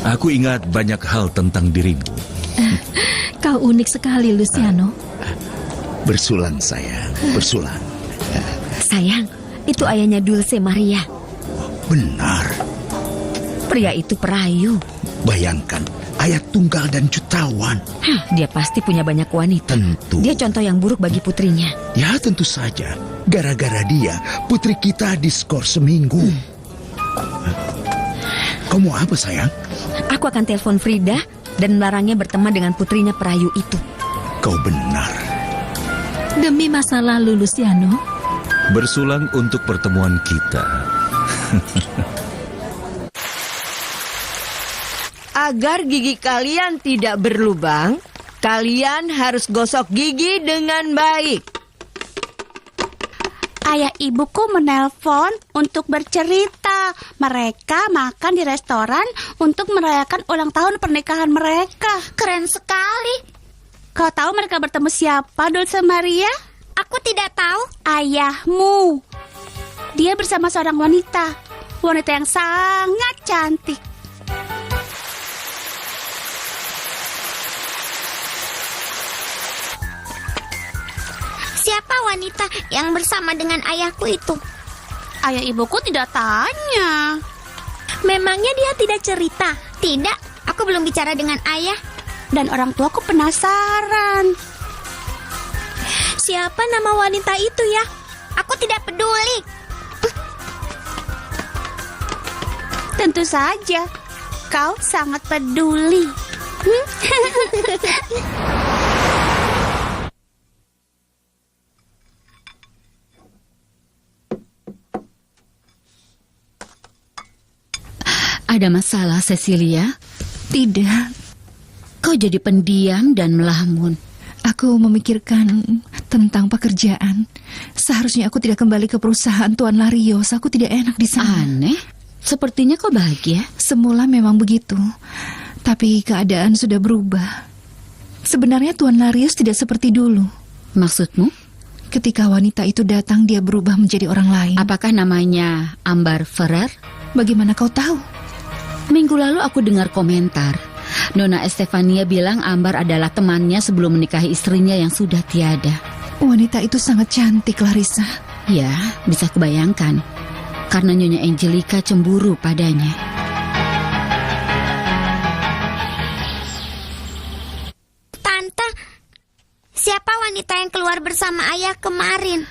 Aku ingat banyak hal tentang dirimu. Kau unik sekali, Luciano. Bersulang sayang, bersulang. Sayang, itu ayahnya Dulce Maria. Benar. Pria itu perayu. Bayangkan, ayah tunggal dan jutawan. Dia pasti punya banyak wanita. Tentu. Dia contoh yang buruk bagi putrinya. Ya tentu saja. Gara-gara dia, putri kita diskor seminggu. Kau mau apa sayang? Aku akan telepon Frida dan melarangnya berteman dengan putrinya perayu itu. Kau benar. Demi masa lalu, Luciano. Bersulang untuk pertemuan kita. Agar gigi kalian tidak berlubang, kalian harus gosok gigi dengan baik. Ayah ibuku menelpon untuk bercerita. Mereka makan di restoran untuk merayakan ulang tahun pernikahan mereka. Keren sekali. Kau tahu mereka bertemu siapa, Dulce Maria? Aku tidak tahu. Ayahmu. Dia bersama seorang wanita. Wanita yang sangat cantik. Siapa wanita yang bersama dengan ayahku itu? Ayah ibuku tidak tanya. Memangnya dia tidak cerita? Tidak, aku belum bicara dengan ayah. Dan orang tuaku penasaran. Siapa nama wanita itu ya? Aku tidak peduli. Tentu saja, kau sangat peduli. Ada masalah, Cecilia? Tidak, Kau jadi pendiam dan melamun. aku memikirkan tentang pekerjaan. Seharusnya aku tidak kembali ke perusahaan Tuan Larios. Aku tidak enak di sana. Aneh, sepertinya kau bahagia. Semula memang begitu, tapi keadaan sudah berubah. Sebenarnya Tuan Larios tidak seperti dulu. Maksudmu? Ketika wanita itu datang, dia berubah menjadi orang lain. Apakah namanya Ambar Ferrer? Bagaimana kau tahu? Minggu lalu aku dengar komentar. Nona Estefania bilang Ambar adalah temannya sebelum menikahi istrinya yang sudah tiada. Wanita itu sangat cantik, Larissa. Ya, bisa kebayangkan. Karena Nyonya Angelica cemburu padanya. Tante, siapa wanita yang keluar bersama ayah kemarin?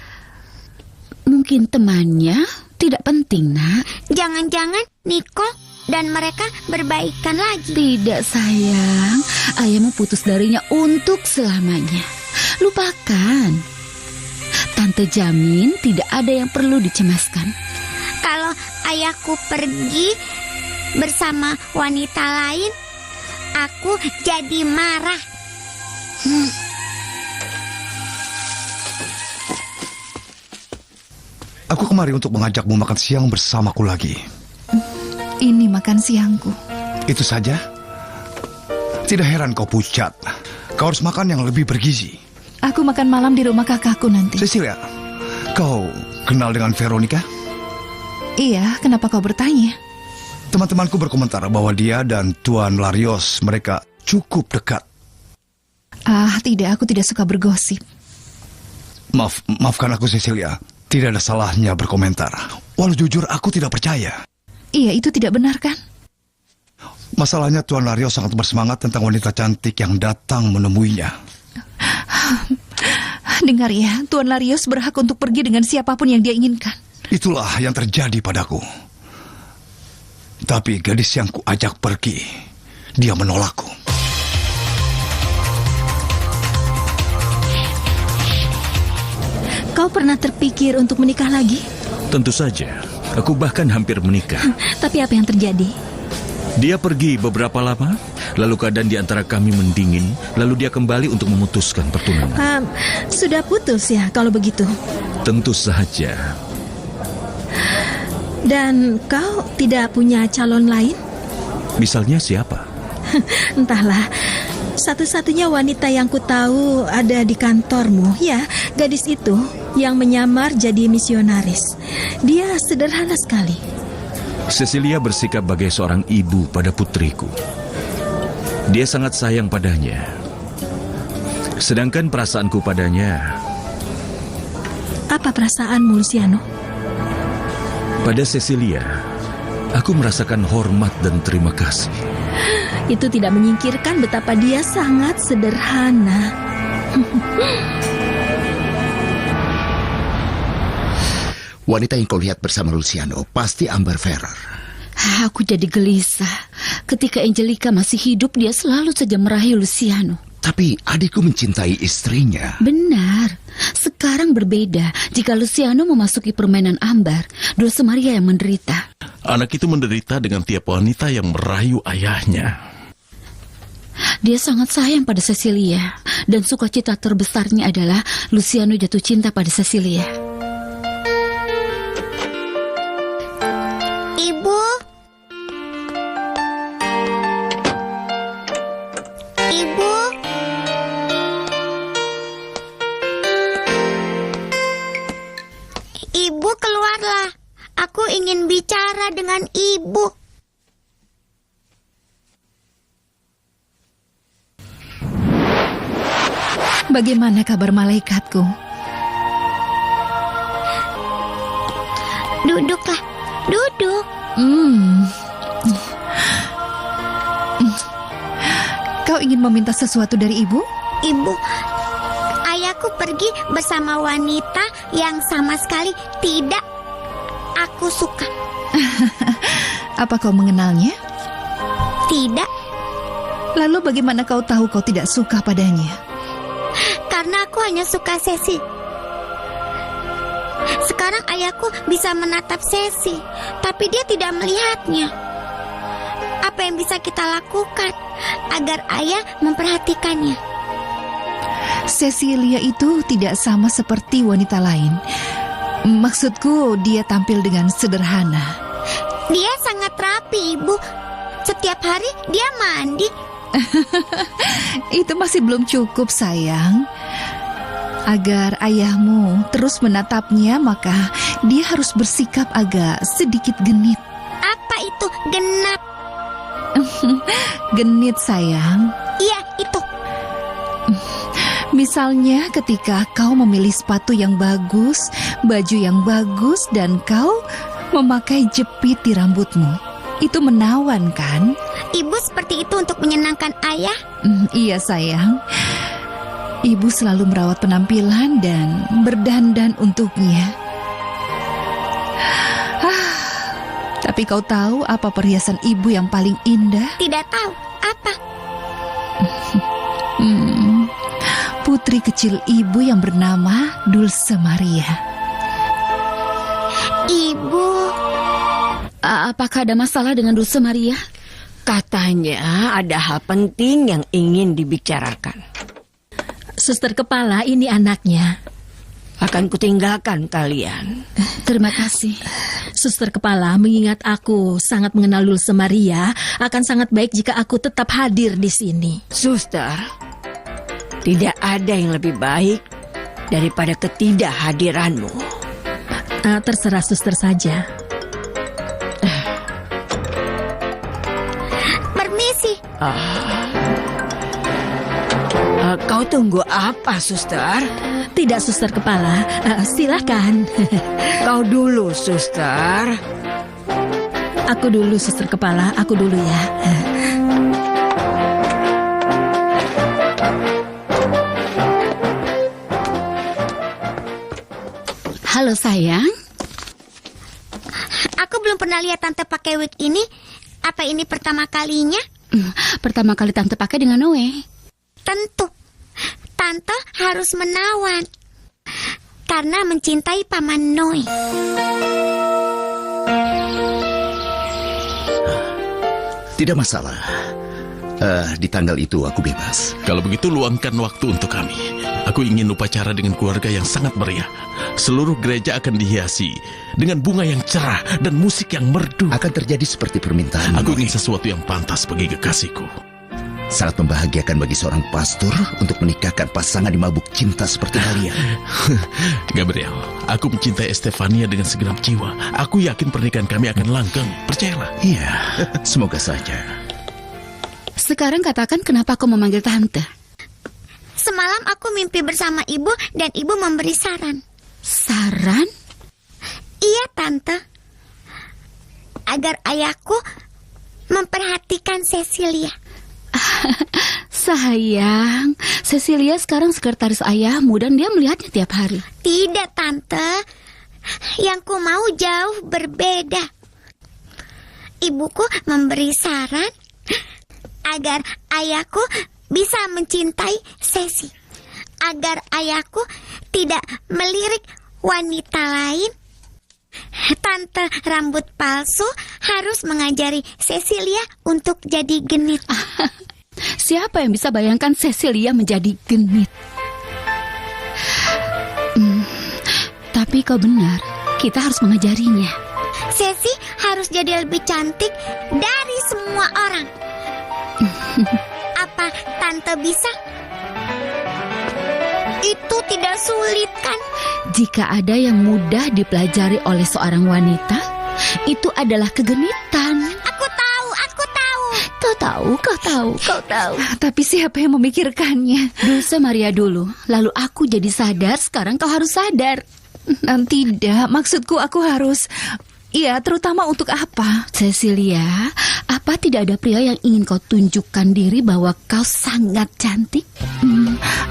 Mungkin temannya, tidak penting, Nak. Jangan-jangan Nicole dan mereka berbaikan lagi. Tidak, sayang. Ayahmu putus darinya untuk selamanya. Lupakan. Tante jamin tidak ada yang perlu dicemaskan. Kalau ayahku pergi bersama wanita lain, aku jadi marah. Aku kemari untuk mengajakmu makan siang bersamaku lagi. Ini makan siangku. Itu saja? Tidak heran kau pucat. Kau harus makan yang lebih bergizi. Aku makan malam di rumah kakakku nanti. Cecilia, kau kenal dengan Veronica? Iya, kenapa kau bertanya? Teman-temanku berkomentar bahwa dia dan Tuan Larios mereka cukup dekat. Ah, tidak, aku tidak suka bergosip. Maafkan aku, Cecilia. Tidak ada salahnya berkomentar. Walau jujur aku tidak percaya. Iya, itu tidak benar kan? Masalahnya Tuan Larios sangat bersemangat tentang wanita cantik yang datang menemuinya. Dengar ya, Tuan Larios berhak untuk pergi dengan siapapun yang dia inginkan. Itulah yang terjadi padaku. Tapi gadis yang kuajak pergi, dia menolakku. Kau pernah terpikir untuk menikah lagi? Tentu saja. Aku bahkan hampir menikah. Tapi apa yang terjadi? Dia pergi beberapa lama, lalu keadaan di antara kami mendingin, lalu dia kembali untuk memutuskan pertunangan. Sudah putus ya kalau begitu? Tentu saja. Dan kau tidak punya calon lain? Misalnya siapa? Entahlah. Satu-satunya wanita yang ku tahu ada di kantormu. Ya, gadis itu yang menyamar jadi misionaris. Dia sederhana sekali. Cecilia bersikap bagai seorang ibu pada putriku. Dia sangat sayang padanya. Sedangkan perasaanku padanya, Apa perasaanmu, Luciano? pada Cecilia, aku merasakan hormat dan terima kasih. Itu tidak menyingkirkan betapa dia sangat sederhana. Wanita yang kau lihat bersama Luciano pasti Amber Ferrer. Aku jadi gelisah. Ketika Angelica masih hidup, dia selalu saja meraih Luciano. Tapi adikku mencintai istrinya. Benar. Sekarang berbeda. Jika Luciano memasuki permainan Ambar, Dulce Maria yang menderita. Anak itu menderita dengan tiap wanita yang merayu ayahnya. Dia sangat sayang pada Cecilia. Dan sukacita terbesarnya adalah Luciano jatuh cinta pada Cecilia. Ibu. Ibu. Ibu, keluarlah. Aku ingin bicara dengan ibu. Bagaimana kabar malaikatku? Duduklah. Duduk. Kau ingin meminta sesuatu dari ibu? Ibu, ayahku pergi bersama wanita yang sama sekali tidak aku suka. Apa kau mengenalnya? Tidak, Lalu bagaimana kau tahu kau tidak suka padanya? karena aku hanya suka Sesi. Sekarang ayahku bisa menatap Sesi, tapi dia tidak melihatnya. Apa yang bisa kita lakukan agar ayah memperhatikannya? Cecilia itu tidak sama seperti wanita lain. Maksudku, dia tampil dengan sederhana. Dia sangat rapi, Ibu. Setiap hari dia mandi. Itu masih belum cukup, sayang. Agar ayahmu terus menatapnya, maka dia harus bersikap agak sedikit genit. Apa itu genap? Genit, sayang. Iya, itu. Misalnya ketika kau memilih sepatu yang bagus, baju yang bagus, dan kau memakai jepit di rambutmu. Itu menawan, kan? Ibu seperti itu untuk menyenangkan ayah? Iya, sayang. Ibu selalu merawat penampilan dan berdandan untuknya. Tapi kau tahu apa perhiasan ibu yang paling indah? Tidak tahu. Apa? Putri kecil ibu yang bernama Dulce Maria. Ibu. Apakah ada masalah dengan Dulce Maria? Katanya ada hal penting yang ingin dibicarakan. Suster kepala, ini anaknya. Akan kutinggalkan kalian. Terima kasih. Suster kepala, mengingat aku sangat mengenal Dulce Maria, akan sangat baik jika aku tetap hadir di sini. Suster, tidak ada yang lebih baik daripada ketidakhadiranmu. Terserah suster saja. Permisi. Kau tunggu apa, suster? Tidak, suster kepala. Silakan. Kau dulu, suster. Aku dulu, suster kepala. Aku dulu ya. Halo sayang. Aku belum pernah lihat Tante pakai wig ini. Apa ini pertama kalinya? Pertama kali Tante pakai dengan Noe. Tentu. Tante harus menawan. Karena mencintai Paman Noe. Tidak masalah. Di tanggal itu aku bebas. Kalau begitu luangkan waktu untuk kami. Aku ingin upacara dengan keluarga yang sangat meriah. Seluruh gereja akan dihiasi dengan bunga yang cerah dan musik yang merdu. Akan terjadi seperti permintaan. Aku ingin sesuatu yang pantas bagi kekasihku. Sangat membahagiakan bagi seorang pastor untuk menikahkan pasangan di mabuk cinta seperti kalian. Gabriel, aku mencintai Estefania dengan segenap jiwa. Aku yakin pernikahan kami akan langgeng. Percayalah. Iya, semoga saja. Sekarang katakan kenapa kau memanggil tante? Semalam aku mimpi bersama ibu dan ibu memberi saran. Saran? Iya, Tante. Agar ayahku memperhatikan Cecilia. Sayang, Cecilia sekarang sekretaris ayahmu dan dia melihatnya tiap hari. Tidak, Tante. Yang ku mau jauh berbeda. Ibuku memberi saran agar ayahku bisa mencintai Ceci. Agar ayahku tidak melirik wanita lain. Tante rambut palsu harus mengajari Cecilia untuk jadi genit. Siapa yang bisa bayangkan Cecilia menjadi genit? Tapi kau benar, kita harus mengajarinya. Ceci harus jadi lebih cantik dari semua orang. Apa Tante bisa? Itu tidak sulit, kan? Jika ada yang mudah dipelajari oleh seorang wanita, itu adalah kegenitan. Aku tahu. Kau tahu. Tapi siapa yang memikirkannya? Dulce Maria dulu, lalu aku jadi sadar, sekarang kau harus sadar. Tidak, maksudku aku harus... Iya, terutama untuk apa? Cecilia, apa tidak ada pria yang ingin kau tunjukkan diri bahwa kau sangat cantik?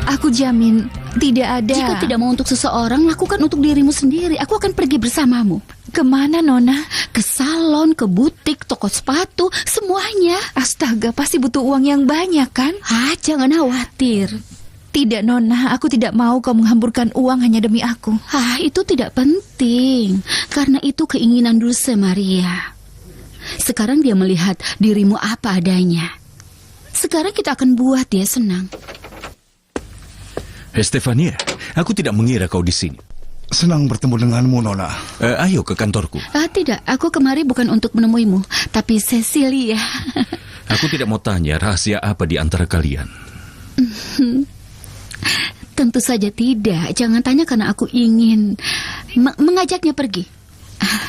Aku jamin tidak ada. Jika tidak mau untuk seseorang, lakukan untuk dirimu sendiri. Aku akan pergi bersamamu. Kemana, Nona? Ke salon, ke butik, toko sepatu, semuanya. Astaga, pasti butuh uang yang banyak, kan? Jangan khawatir. Tidak, Nona, aku tidak mau kau menghamburkan uang hanya demi aku. Itu tidak penting. Karena itu keinginan Dulce Maria. Sekarang dia melihat dirimu apa adanya. Sekarang kita akan buat dia senang. Estefania, aku tidak mengira kau di sini. Senang bertemu denganmu, Nona. Ayo ke kantorku. Tidak, aku kemari bukan untuk menemuimu, tapi Cecilia. Aku tidak mau tanya rahasia apa di antara kalian. Tentu saja tidak. Jangan tanya karena aku ingin mengajaknya pergi.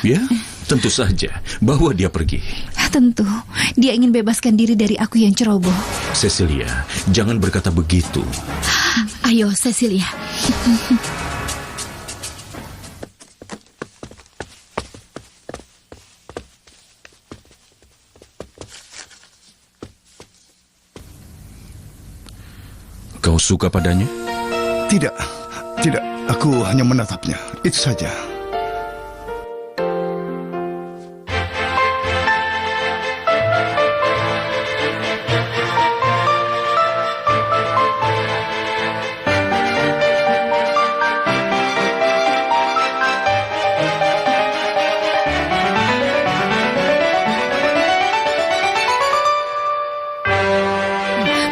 Ya, tentu saja. Bawa dia pergi. Tentu, dia ingin bebaskan diri dari aku yang ceroboh. Cecilia, jangan berkata begitu. Ayo, Cecilia. Kau suka padanya? Tidak. Aku hanya menatapnya. Itu saja.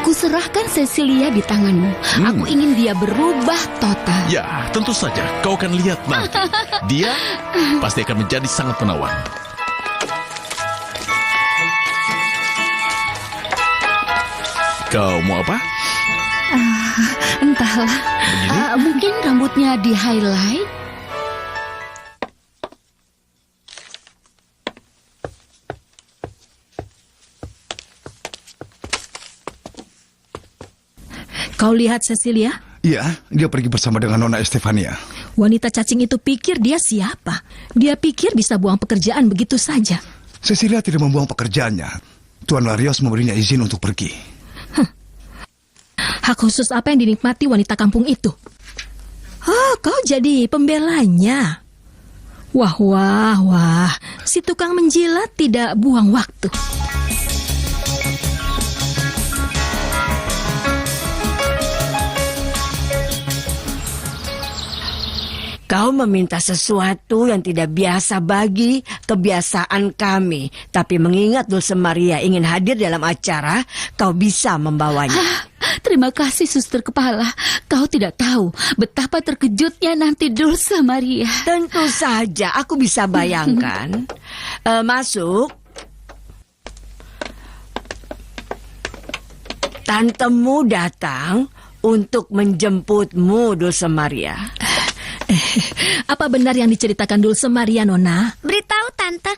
Kuserahkan Cecilia di tanganmu. Aku ingin dia berubah total. Ya, tentu saja. Kau akan lihat nanti. Dia pasti akan menjadi sangat menawan. Kau mau apa? Entahlah. Mungkin rambutnya di highlight. Kau lihat Cecilia? Iya, dia pergi bersama dengan Nona Estefania. Wanita cacing itu pikir dia siapa? Dia pikir bisa buang pekerjaan begitu saja. Cecilia tidak membuang pekerjaannya. Tuan Larios memberinya izin untuk pergi. Hak khusus apa yang dinikmati wanita kampung itu? Kau jadi pembelanya. Wah. Si tukang menjilat tidak buang waktu. Kau meminta sesuatu yang tidak biasa bagi kebiasaan kami. Tapi mengingat Dulce Maria ingin hadir dalam acara, kau bisa membawanya. Terima kasih, Suster Kepala. Kau tidak tahu betapa terkejutnya nanti Dulce Maria. Tentu saja, aku bisa bayangkan. Masuk. Tantemu datang untuk menjemputmu, Dulce Maria. Apa benar yang diceritakan Dulce Maria, Nona? Beritahu Tante,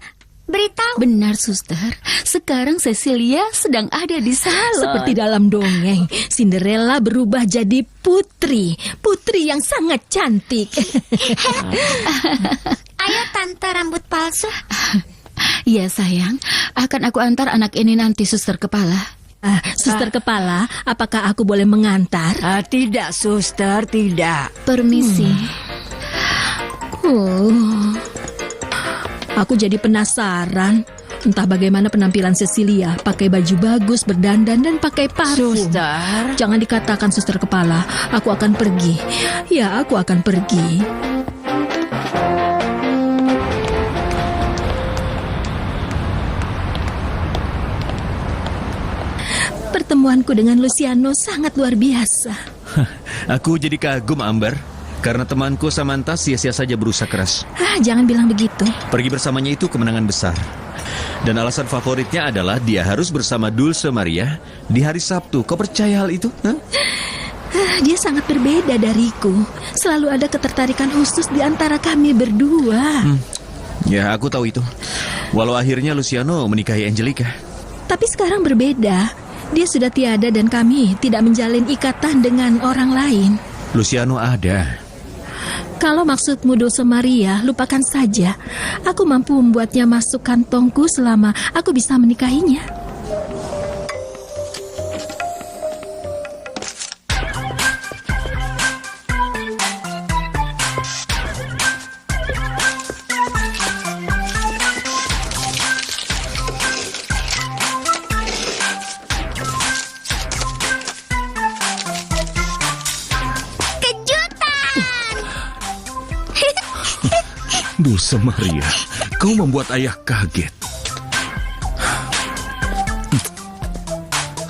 beritahu. Benar, Suster. Sekarang Cecilia sedang ada di salon. Seperti dalam dongeng, Cinderella berubah jadi putri. Putri yang sangat cantik. Ayo Tante rambut palsu. Iya sayang, akan aku antar anak ini nanti, Suster Kepala. Suster Kepala, apakah aku boleh mengantar? Tidak, Suster, tidak. Permisi. Aku jadi penasaran. Entah bagaimana penampilan Cecilia, pakai baju bagus, berdandan, dan pakai parfum. Suster. Jangan dikatakan Suster Kepala, aku akan pergi. Ya, aku akan pergi. Pertemuanku dengan Luciano sangat luar biasa. Aku jadi kagum, Amber. Karena temanku Samantha sia-sia saja berusaha keras. Jangan bilang begitu. Pergi bersamanya itu kemenangan besar. Dan alasan favoritnya adalah dia harus bersama Dulce Maria di hari Sabtu. Kau percaya hal itu? Dia sangat berbeda dariku. Selalu ada ketertarikan khusus di antara kami berdua. Ya, aku tahu itu. Walau akhirnya Luciano menikahi Angelica. Tapi sekarang berbeda. Dia sudah tiada dan kami tidak menjalin ikatan dengan orang lain. Luciano ada. Kalau maksudmu Dulce Maria, lupakan saja. Aku mampu membuatnya masuk kantongku selama aku bisa menikahinya. Dulce Maria, kau membuat ayah kaget.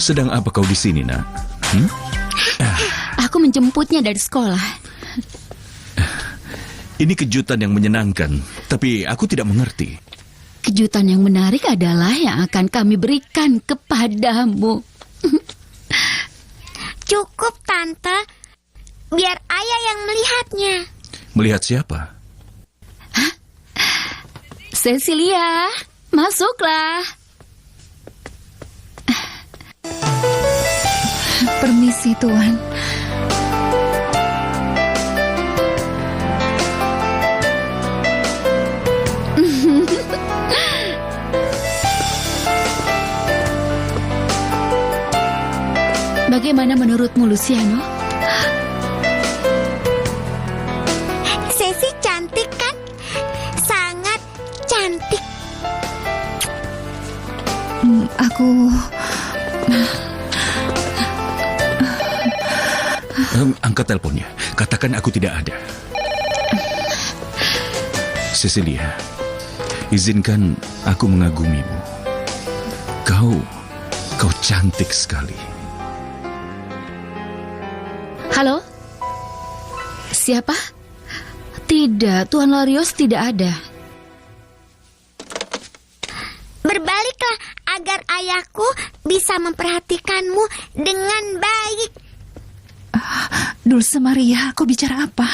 Sedang apa kau di sini, Nak? Aku menjemputnya dari sekolah. Ini kejutan yang menyenangkan, tapi aku tidak mengerti. Kejutan yang menarik adalah yang akan kami berikan kepadamu. Cukup, Tante. Biar ayah yang melihatnya. Melihat siapa? Cecilia, masuklah. Permisi, Tuan. Bagaimana menurutmu, Luciano? Ceci cantik kan? Sangat cantik. Angkat teleponnya. Katakan aku tidak ada. Cecilia, izinkan aku mengagumimu. Kau cantik sekali. Halo? Siapa? Tidak, Tuan Larios tidak ada. Berbaliklah agar ayahku bisa memperhatikanmu dengan baik. Dulce Maria, kau bicara apa?